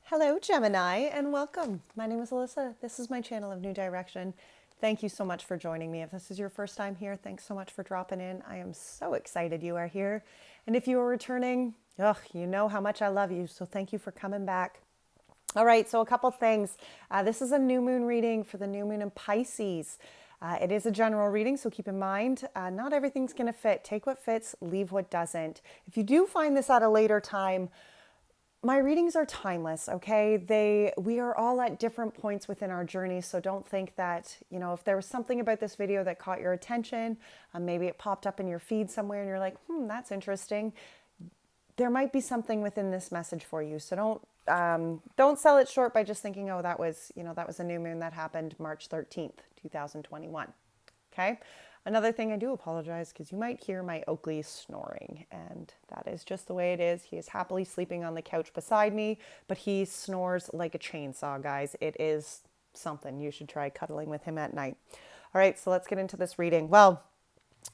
Hello, Gemini, and welcome. My name is Alyssa. This is my channel of New Direction. Thank you so much for joining me. If this is your first time here, thanks so much for dropping in. I am so excited you are here. And if you are returning, you know how much I love you, so thank you for coming back. All right, so a couple things. This is a new moon reading for the new moon in Pisces. It is a general reading, so keep in mind, not everything's going to fit. Take what fits, leave what doesn't. If you do find this at a later time, my readings are timeless, okay? We are all at different points within our journey, so don't think that, if there was something about this video that caught your attention, maybe it popped up in your feed somewhere and you're like, that's interesting. There might be something within this message for you. So don't sell it short by just thinking, oh, that was a new moon that happened March 13th, 2021. Okay. Another thing, I do apologize because you might hear my Oakley snoring, and that is just the way it is. He is happily sleeping on the couch beside me, but he snores like a chainsaw, guys. It is something. You should try cuddling with him at night. All right, so let's get into this reading. Well,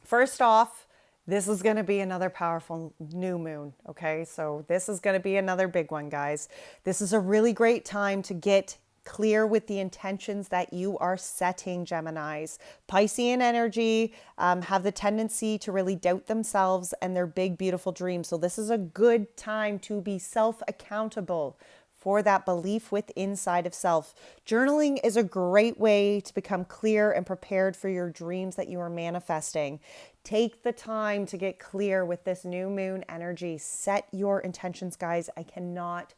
first off, this is going to be another powerful new moon, okay? So this is going to be another big one, guys. This is a really great time to get clear with the intentions that you are setting, Geminis. Piscean energy have the tendency to really doubt themselves and their big, beautiful dreams. So this is a good time to be self-accountable for that belief inside of self. Journaling is a great way to become clear and prepared for your dreams that you are manifesting. Take the time to get clear with this new moon energy. Set your intentions, guys. I cannot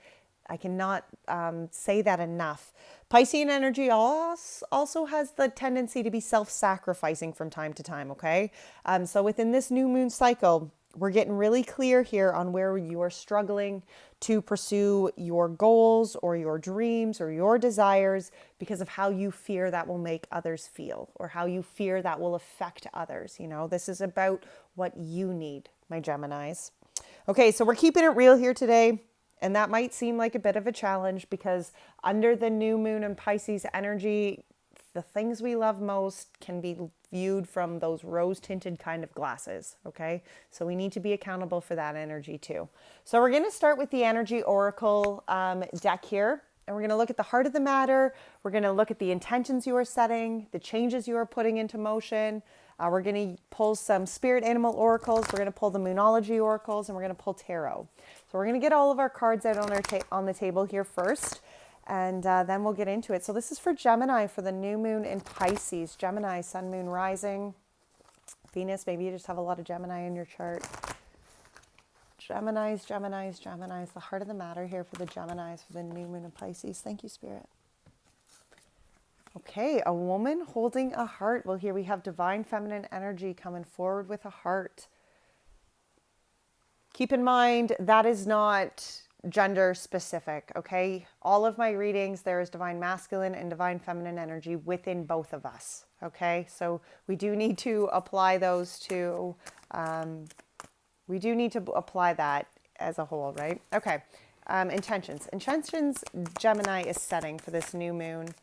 say that enough. Piscean energy also has the tendency to be self-sacrificing from time to time, okay? So within this new moon cycle, we're getting really clear here on where you are struggling to pursue your goals or your dreams or your desires because of how you fear that will make others feel or how you fear that will affect others. This is about what you need, my Geminis. Okay, so we're keeping it real here today. And that might seem like a bit of a challenge because under the new moon and Pisces energy, the things we love most can be viewed from those rose-tinted kind of glasses, okay? So we need to be accountable for that energy too. So we're going to start with the Energy Oracle deck here. And we're going to look at the heart of the matter. We're going to look at the intentions you are setting, the changes you are putting into motion. We're going to pull some spirit animal oracles. We're going to pull the Moonology oracles, and we're going to pull tarot. So we're going to get all of our cards out on the table here first, and then we'll get into it. So this is for Gemini for the new moon in Pisces. Gemini, sun, moon, rising. Venus, maybe you just have a lot of Gemini in your chart. Geminis, Geminis, Geminis. The heart of the matter here for the Geminis for the new moon in Pisces. Thank you, Spirit. Okay, a woman holding a heart. Well, here we have divine feminine energy coming forward with a heart. Keep in mind, that is not gender specific, okay? All of my readings, there is divine masculine and divine feminine energy within both of us, okay? So we do need to apply those to, we do need to apply that as a whole, right? Okay, intentions. Intentions Gemini is setting for this new moon.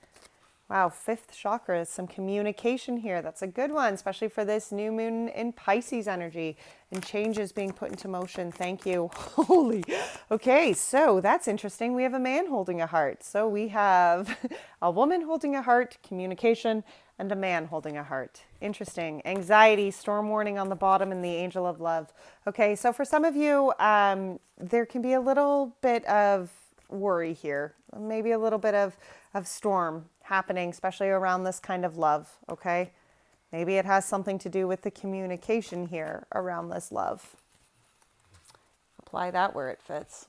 Wow, fifth chakra, some communication here. That's a good one, especially for this new moon in Pisces energy and changes being put into motion. Thank you. Holy. Okay, so that's interesting. We have a man holding a heart. So we have a woman holding a heart, communication, and a man holding a heart. Interesting. Anxiety, storm warning on the bottom, and the angel of love. Okay, so for some of you, there can be a little bit of worry here, maybe a little bit of storm happening, especially around this kind of love, okay? Maybe it has something to do with the communication here around this love. Apply that where it fits.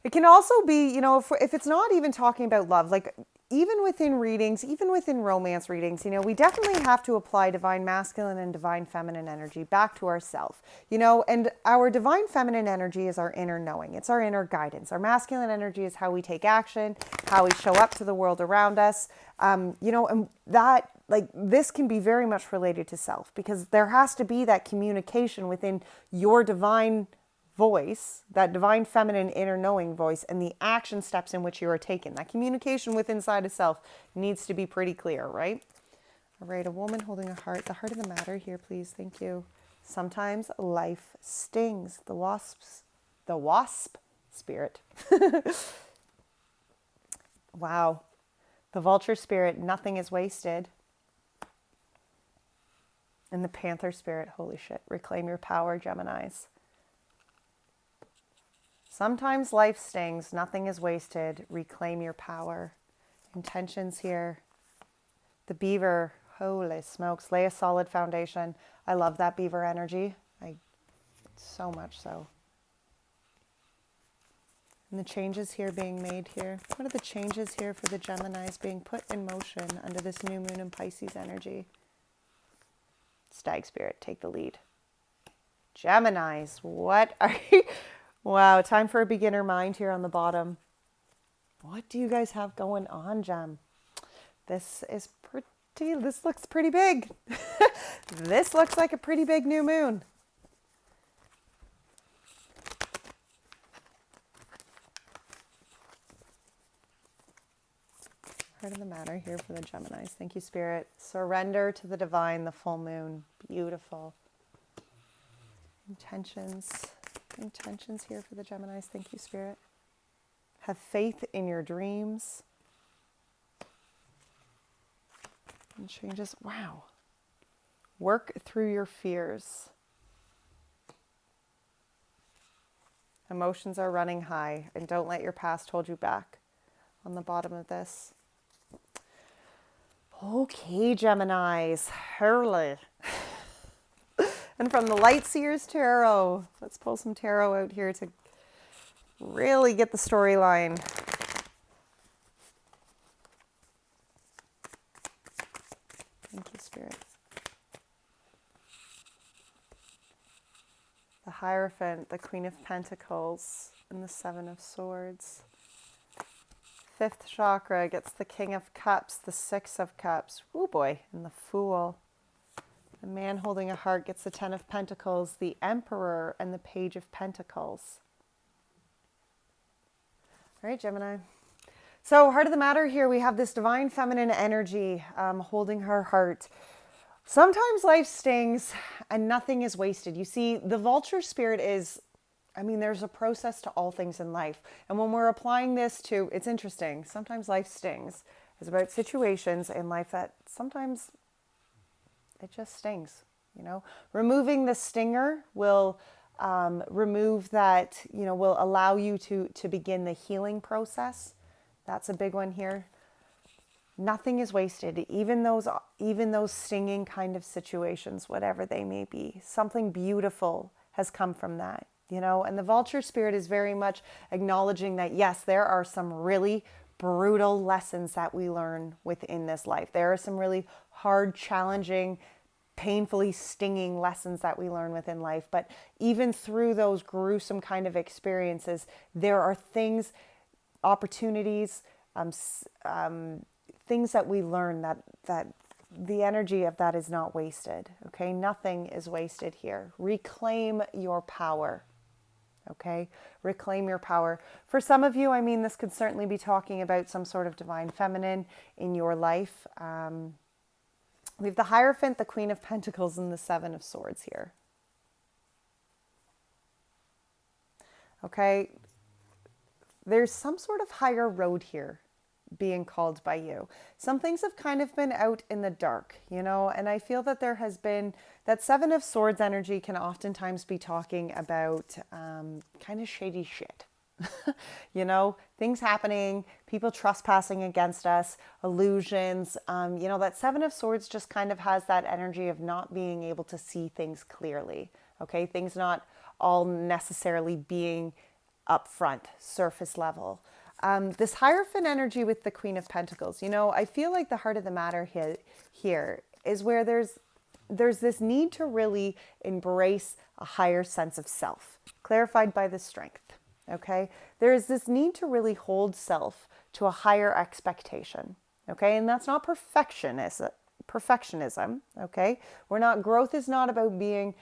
It can also be, if it's not even talking about love, like even within readings, even within romance readings, we definitely have to apply divine masculine and divine feminine energy back to ourself, and our divine feminine energy is our inner knowing. It's our inner guidance. Our masculine energy is how we take action, how we show up to the world around us, and that, like, this can be very much related to self because there has to be that communication within your divine voice, that divine feminine inner knowing voice, and the action steps in which you are taking. That communication with inside of self needs to be pretty clear, right? All right, a woman holding a heart. The heart of the matter here, please. Thank you. Sometimes life stings. The wasp spirit. Wow. The vulture spirit, nothing is wasted. And the panther spirit, holy shit, reclaim your power, Geminis. Sometimes life stings, nothing is wasted, reclaim your power. Intentions here. The beaver, holy smokes, lay a solid foundation. I love that beaver energy. So much so. And the changes here being made here. What are the changes here for the Geminis being put in motion under this new moon in Pisces energy? Stag spirit, take the lead. Geminis, what are you? Wow, time for a beginner mind here on the bottom. What do you guys have going on, Gem? This looks pretty big. This looks like a pretty big new moon. Heart of the matter here for the Geminis. Thank you, Spirit. Surrender to the divine, the full moon. Beautiful. Intentions here for the Geminis. Thank you, Spirit. Have faith in your dreams. And changes. Wow. Work through your fears. Emotions are running high, and don't let your past hold you back. On the bottom of this. Okay, Geminis. Hurley. And from the Light Seers Tarot, let's pull some tarot out here to really get the storyline. Thank you, Spirit. The Hierophant, the Queen of Pentacles, and the Seven of Swords. Fifth chakra gets the King of Cups, the Six of Cups. Oh boy, and the Fool. The man holding a heart gets the Ten of Pentacles, the Emperor, and the Page of Pentacles. All right, Gemini. So, heart of the matter here, we have this divine feminine energy holding her heart. Sometimes life stings and nothing is wasted. You see, the vulture spirit is, there's a process to all things in life. And when we're applying this to, it's interesting, sometimes life stings. It's about situations in life that sometimes it just stings, Removing the stinger will remove that, will allow you to begin the healing process. That's a big one here. Nothing is wasted, even those stinging kind of situations, whatever they may be. Something beautiful has come from that, And the vulture spirit is very much acknowledging that, yes, there are some really brutal lessons that we learn within this life. There are some really hard, challenging, painfully stinging lessons that we learn within life. But even through those gruesome kind of experiences, there are things, opportunities, things that we learn that the energy of that is not wasted. Okay, nothing is wasted here. Reclaim your power. Okay, reclaim your power. For some of you, this could certainly be talking about some sort of divine feminine in your life. We have the Hierophant, the Queen of Pentacles, and the Seven of Swords here. Okay, there's some sort of higher road here being called by you. Some things have kind of been out in the dark, and I feel that there has been, that Seven of Swords energy can oftentimes be talking about kind of shady shit. Things happening, people trespassing against us, illusions. That Seven of Swords just kind of has that energy of not being able to see things clearly. Okay, things not all necessarily being upfront, surface level. This Hierophant energy with the Queen of Pentacles, I feel like the heart of the matter here is where there's this need to really embrace a higher sense of self, clarified by the Strength. Okay, there is this need to really hold self to a higher expectation. Okay, and that's not perfectionism. Okay, growth is not about being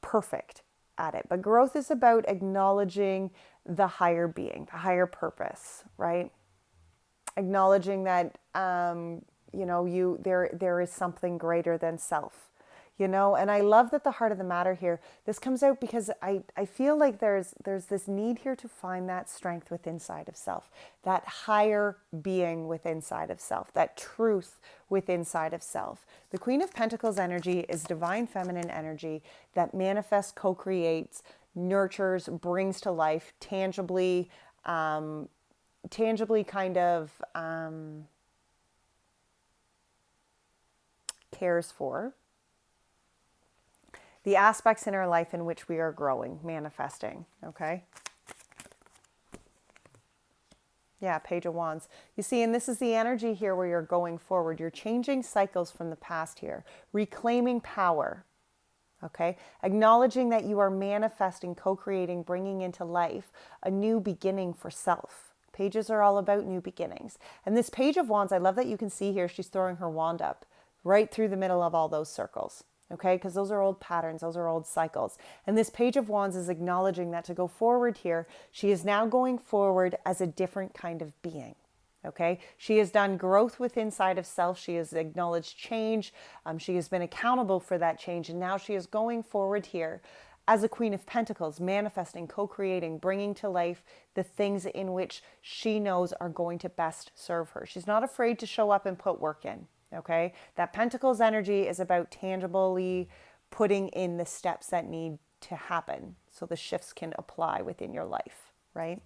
perfect at it, but growth is about acknowledging the higher being, the higher purpose, right? Acknowledging that there is something greater than self. you know. And I love that the heart of the matter here, this comes out because I feel like there's this need here to find that strength within inside of self, that higher being within inside of self, that truth within inside of self. The Queen of Pentacles energy is divine feminine energy that manifests, co-creates, nurtures, brings to life, tangibly kind of cares for the aspects in our life in which we are growing, manifesting, okay? Yeah, Page of Wands. You see, and this is the energy here where you're going forward. You're changing cycles from the past here, reclaiming power, okay? Acknowledging that you are manifesting, co-creating, bringing into life a new beginning for self. Pages are all about new beginnings. And this Page of Wands, I love that you can see here, she's throwing her wand up right through the middle of all those circles. Okay, because those are old patterns, those are old cycles. And this Page of Wands is acknowledging that to go forward here, she is now going forward as a different kind of being. Okay, she has done growth within inside of self. She has acknowledged change. She has been accountable for that change. And now she is going forward here as a Queen of Pentacles, manifesting, co-creating, bringing to life the things in which she knows are going to best serve her. She's not afraid to show up and put work in. Okay, that Pentacles energy is about tangibly putting in the steps that need to happen so the shifts can apply within your life, right?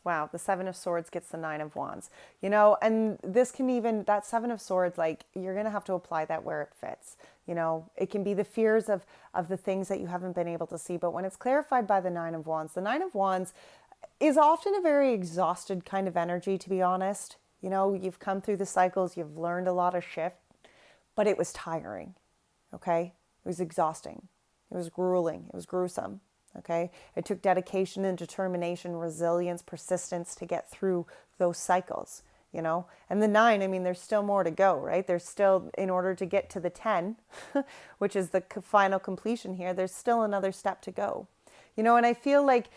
Wow, the Seven of Swords gets the Nine of Wands. You know, and this can even, that Seven of Swords, like, you're going to have to apply that where it fits. You know, it can be the fears of the things that you haven't been able to see. But when it's clarified by the Nine of Wands, the Nine of Wands is often a very exhausted kind of energy, to be honest. You know, you've come through the cycles, you've learned a lot of shift, but it was tiring, okay? It was exhausting. It was grueling. It was gruesome, okay? It took dedication and determination, resilience, persistence to get through those cycles, you know? And the 9, I mean, there's still more to go, right? There's still, in order to get to the 10, which is the final completion here, there's still another step to go. You know, and I feel like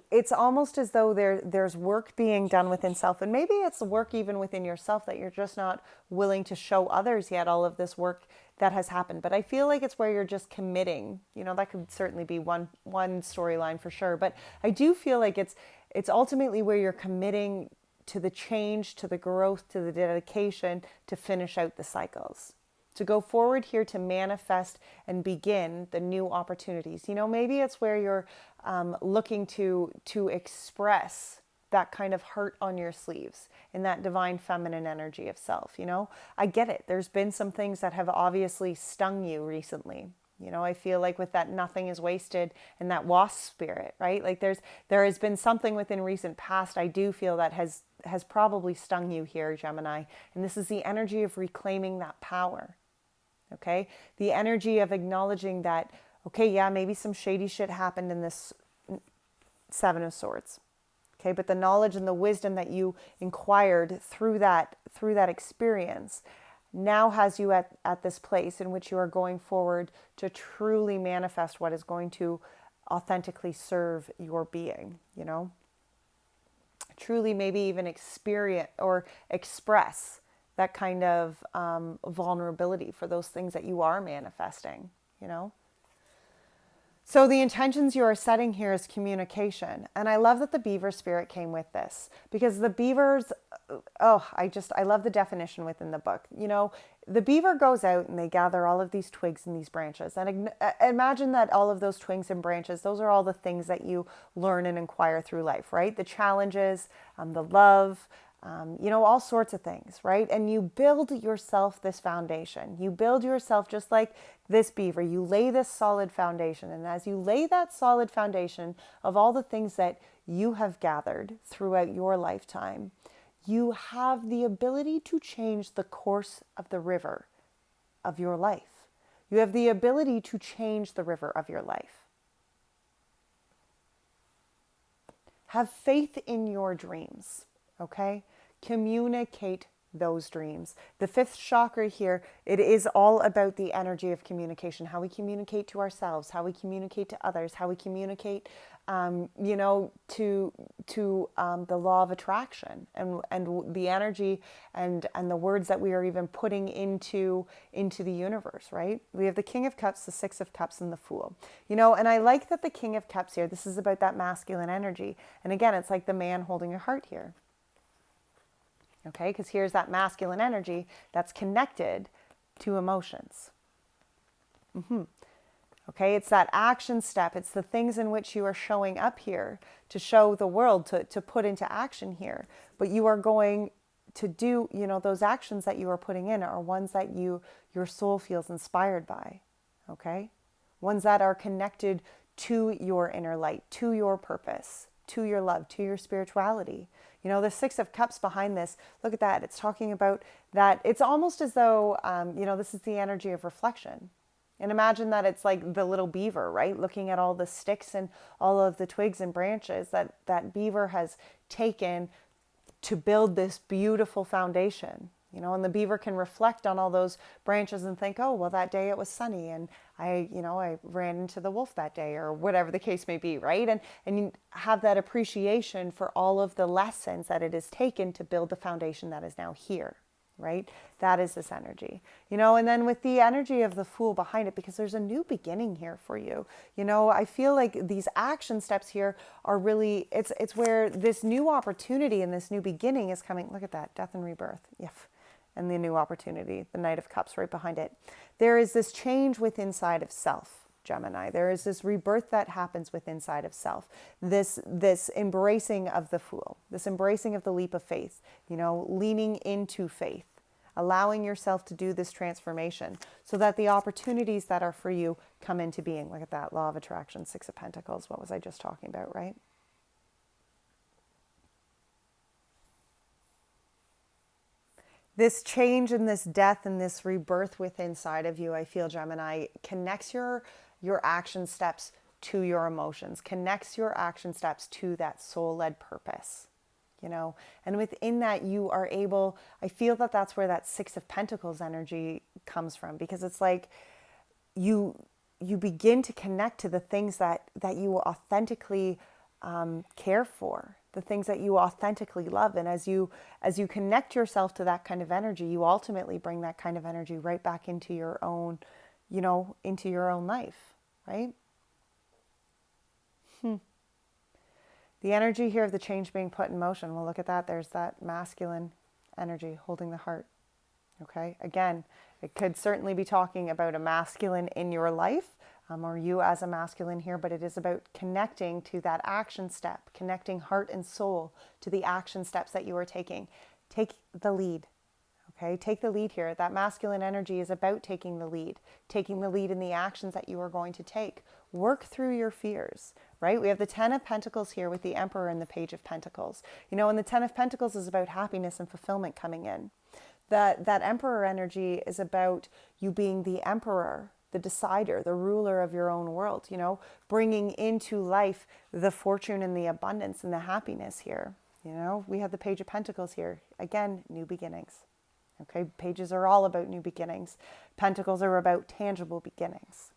it's almost as though there's work being done within self, and maybe it's work even within yourself that you're just not willing to show others yet, all of this work that has happened. But I feel like it's where you're just committing. You know, that could certainly be one storyline for sure. But I do feel like it's ultimately where you're committing to the change, to the growth, to the dedication to finish out the cycles. To go forward here to manifest and begin the new opportunities. You know, maybe it's where you're looking to express that kind of heart on your sleeves in that divine feminine energy of self. You know, I get it. There's been some things that have obviously stung you recently. You know, I feel like with that nothing is wasted and that wasp spirit, right? Like there has been something within recent past, I do feel, that has probably stung you here, Gemini. And this is the energy of reclaiming that power. Okay, the energy of acknowledging that, okay, yeah, maybe some shady shit happened in this Seven of Swords. Okay, but the knowledge and the wisdom that you inquired through that experience now has you at this place in which you are going forward to truly manifest what is going to authentically serve your being, you know? Truly maybe even experience or express that kind of vulnerability for those things that you are manifesting, you know? So the intentions you are setting here is communication. And I love that the beaver spirit came with this, because the beavers, I love the definition within the book. You know, the beaver goes out and they gather all of these twigs and these branches. And imagine that all of those twigs and branches, those are all the things that you learn and inquire through life, right? The challenges, the love, you know, all sorts of things, right? And you build yourself this foundation. You build yourself just like this beaver. You lay this solid foundation. And as you lay that solid foundation of all the things that you have gathered throughout your lifetime, you have the ability to change the course of the river of your life. You have the ability to change the river of your life. Have faith in your dreams, okay? Communicate those dreams. The fifth chakra here, it is all about the energy of communication, how we communicate to ourselves, how we communicate to others, how we communicate, you know, to the law of attraction, and the energy and the words that we are even putting into the universe, right? We have the King of Cups, the Six of Cups, and the Fool. You know, and I like that the King of Cups here, this is about that masculine energy. And again, it's like the man holding a heart here. Okay, because here's that masculine energy that's connected to emotions. Okay, it's that action step. It's the things in which you are showing up here to show the world, to put into action here. But you are going to do, you know, those actions that you are putting in are ones that your soul feels inspired by. Okay, ones that are connected to your inner light, to your purpose, to your love, to your spirituality. You know, the Six of Cups behind this, look at that. It's talking about that. It's almost as though, you know, this is the energy of reflection. And imagine that it's like the little beaver, right? Looking at all the sticks and all of the twigs and branches that beaver has taken to build this beautiful foundation. You know, and the beaver can reflect on all those branches and think, oh, well, that day it was sunny and I ran into the wolf that day, or whatever the case may be, right? And you have that appreciation for all of the lessons that it has taken to build the foundation that is now here, right? That is this energy, you know, and then with the energy of the Fool behind it, because there's a new beginning here for you. You know, I feel like these action steps here are really, it's where this new opportunity and this new beginning is coming. Look at that, death and rebirth. Yep. And the new opportunity, the Knight of Cups right behind it. There is this change within inside of self, Gemini. There is this rebirth that happens within inside of self. This embracing of the Fool, this embracing of the leap of faith, you know, leaning into faith, allowing yourself to do this transformation so that the opportunities that are for you come into being. Look at that, law of attraction, Six of Pentacles. What was I just talking about, right? This change and this death and this rebirth within inside of you, I feel, Gemini, connects your action steps to your emotions, connects your action steps to that soul-led purpose, you know, and within that you are able, I feel that that's where that Six of Pentacles energy comes from, because it's like you begin to connect to the things that you authentically care for, the things that you authentically love. And as you connect yourself to that kind of energy, you ultimately bring that kind of energy right back into your own, you know, into your own life, right? The energy here of the change being put in motion. Well, look at that. There's that masculine energy holding the heart. Okay. Again, it could certainly be talking about a masculine in your life, or you as a masculine here, but it is about connecting to that action step, connecting heart and soul to the action steps that you are taking. Take the lead. Okay, take the lead here. That masculine energy is about taking the lead in the actions that you are going to take. Work through your fears, right? We have the Ten of Pentacles here with the Emperor and the Page of Pentacles. You know, and the Ten of Pentacles is about happiness and fulfillment coming in. That Emperor energy is about you being the emperor, the decider, the ruler of your own world, you know, bringing into life the fortune and the abundance and the happiness here. You know, we have the Page of Pentacles here. Again, new beginnings. Okay, pages are all about new beginnings. Pentacles are about tangible beginnings.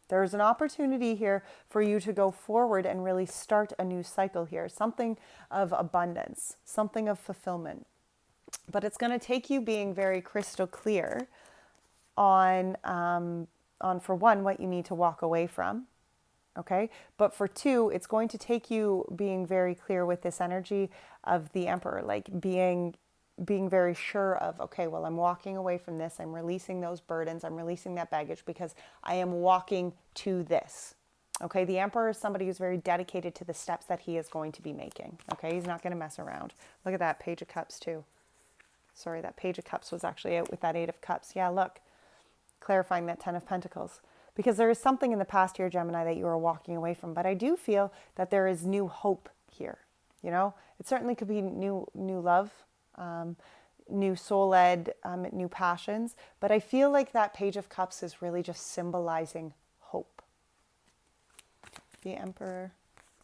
There's an opportunity here for you to go forward and really start a new cycle here. Something of abundance, something of fulfillment. But it's going to take you being very crystal clear on for one, what you need to walk away from. Okay. But for two, it's going to take you being very clear with this energy of the Emperor, like being very sure of, okay, well, I'm walking away from this. I'm releasing those burdens. I'm releasing that baggage because I am walking to this. Okay. The Emperor is somebody who's very dedicated to the steps that he is going to be making. Okay. He's not going to mess around. Look at that Page of Cups too. Sorry, that Page of Cups was actually out with that Eight of Cups. Yeah, look, clarifying that Ten of Pentacles. Because there is something in the past here, Gemini, that you are walking away from. But I do feel that there is new hope here. You know, it certainly could be new love, new soul-led, new passions. But I feel like that Page of Cups is really just symbolizing hope. The Emperor,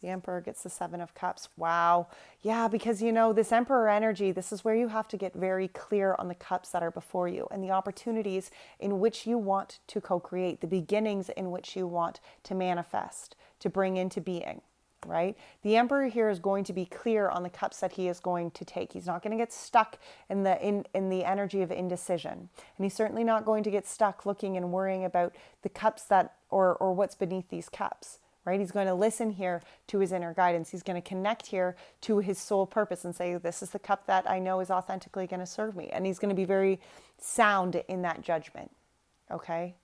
The Emperor gets the Seven of Cups. Wow. Yeah, because you know, this Emperor energy, this is where you have to get very clear on the cups that are before you and the opportunities in which you want to co-create, the beginnings in which you want to manifest, to bring into being, right? The Emperor here is going to be clear on the cups that he is going to take. He's not going to get stuck in the energy of indecision. And he's certainly not going to get stuck looking and worrying about the cups that, or what's beneath these cups. Right? He's going to listen here to his inner guidance. He's going to connect here to his soul purpose and say, this is the cup that I know is authentically going to serve me. And he's going to be very sound in that judgment. Okay?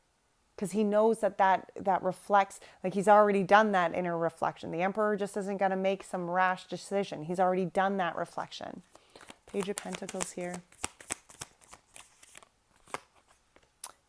Because he knows that reflects, like he's already done that inner reflection. The Emperor just isn't going to make some rash decision. He's already done that reflection. Page of Pentacles here.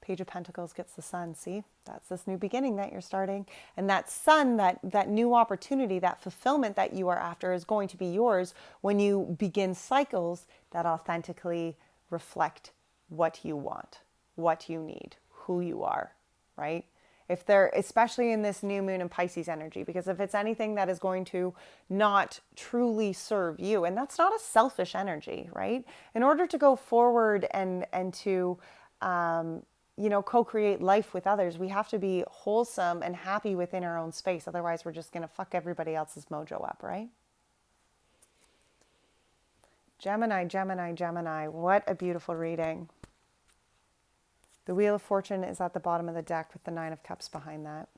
Page of Pentacles gets the Sun. See, that's this new beginning that you're starting. And that Sun, that new opportunity, that fulfillment that you are after is going to be yours when you begin cycles that authentically reflect what you want, what you need, who you are, right? If they're, especially in this new moon and Pisces energy, because if it's anything that is going to not truly serve you, and that's not a selfish energy, right? In order to go forward and to, you know, co-create life with others, we have to be wholesome and happy within our own space. Otherwise, we're just going to fuck everybody else's mojo up, right? Gemini, Gemini, Gemini. What a beautiful reading. The Wheel of Fortune is at the bottom of the deck with the Nine of Cups behind that.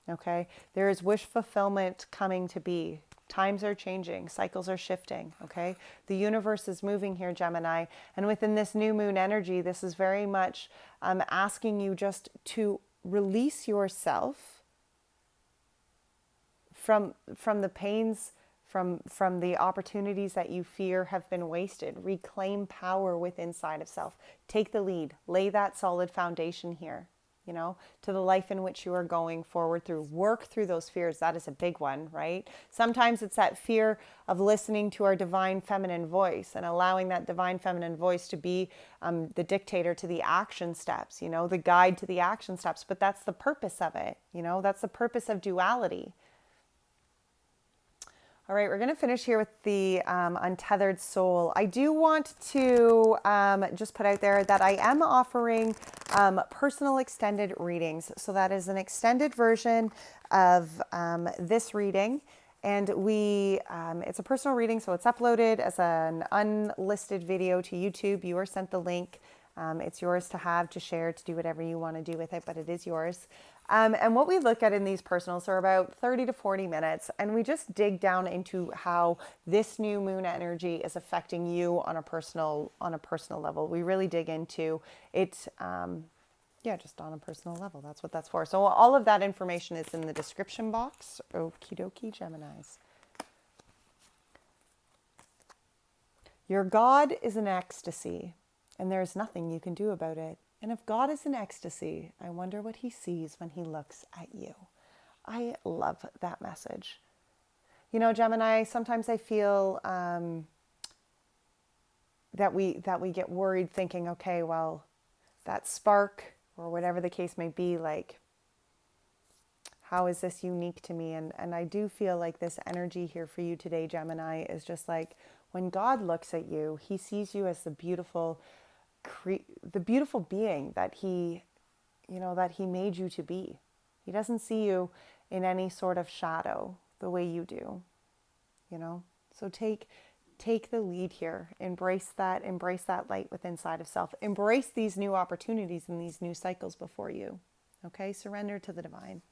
Okay? There is wish fulfillment coming to be. Times are changing. Cycles are shifting. Okay? The universe is moving here, Gemini. And within this new moon energy, this is very much asking you just to release yourself from the pains, from the opportunities that you fear have been wasted. Reclaim power within inside of self. Take the lead. Lay that solid foundation here, you know, to the life in which you are going forward through. Work through those fears. That is a big one, right? Sometimes it's that fear of listening to our divine feminine voice and allowing that divine feminine voice to be the dictator to the action steps, you know, the guide to the action steps. But that's the purpose of it, you know, that's the purpose of duality. All right, we're going to finish here with the Untethered Soul. I do want to just put out there that I am offering personal extended readings. So that is an extended version of this reading. And it's a personal reading, so it's uploaded as an unlisted video to YouTube. You are sent the link. It's yours to have, to share, to do whatever you want to do with it, but it is yours. And what we look at in these personals are about 30 to 40 minutes, and we just dig down into how this new moon energy is affecting you on a personal level. We really dig into it, just on a personal level. That's what that's for. So all of that information is in the description box. Okie dokie, Geminis. Your God is in ecstasy, and there is nothing you can do about it. And if God is in ecstasy, I wonder what he sees when he looks at you. I love that message. You know, Gemini, sometimes I feel that we get worried thinking, okay, well, that spark or whatever the case may be, like, how is this unique to me? And I do feel like this energy here for you today, Gemini, is just like when God looks at you, he sees you as the beautiful being that he made you to be. He doesn't see you in any sort of shadow the way you do, you know? So take the lead here. Embrace that light within inside of self. Embrace these new opportunities and these new cycles before you. Okay? Surrender to the divine.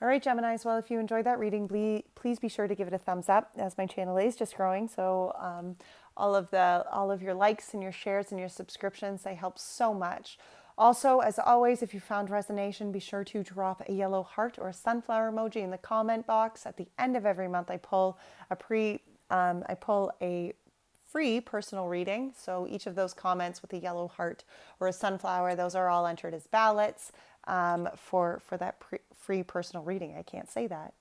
All right, Geminis. Well, if you enjoyed that reading, please be sure to give it a thumbs up, as my channel is just growing. So all of your likes and your shares and your subscriptions, they help so much. Also, as always, if you found resonation, be sure to drop a yellow heart or a sunflower emoji in the comment box. At the end of every month, I pull a free personal reading. So each of those comments with a yellow heart or a sunflower, those are all entered as ballots for that free personal reading. I can't say that.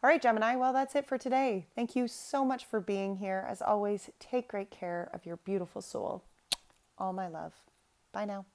All right, Gemini, well, that's it for today. Thank you so much for being here. As always, take great care of your beautiful soul. All my love. Bye now.